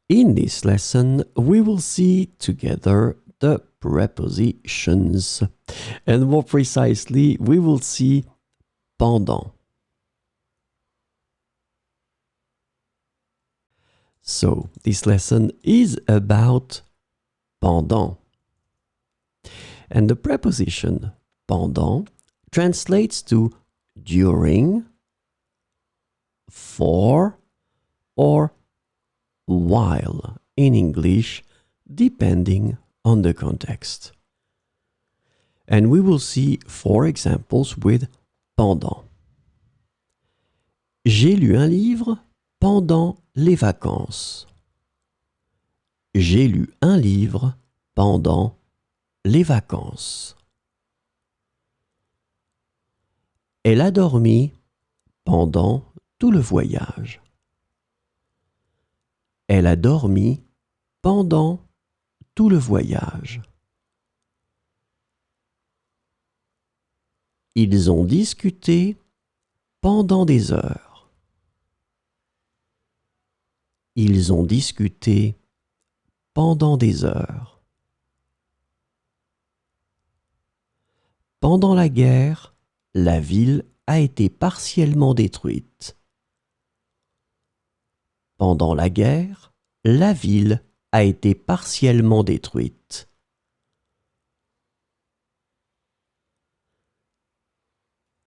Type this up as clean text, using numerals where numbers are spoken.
In this lesson, we will see together the prepositions. And more precisely, we will see pendant. So, this lesson is about pendant. And the preposition pendant translates to during, for, or while in English, depending on the context. And we will see 4 examples with pendant. J'ai lu un livre pendant les vacances. J'ai lu un livre pendant les vacances. Elle a dormi pendant tout le voyage. Elle a dormi pendant tout le voyage. Ils ont discuté pendant des heures. Ils ont discuté pendant des heures. Pendant la guerre, la ville a été partiellement détruite. Pendant la guerre, la ville a été partiellement détruite.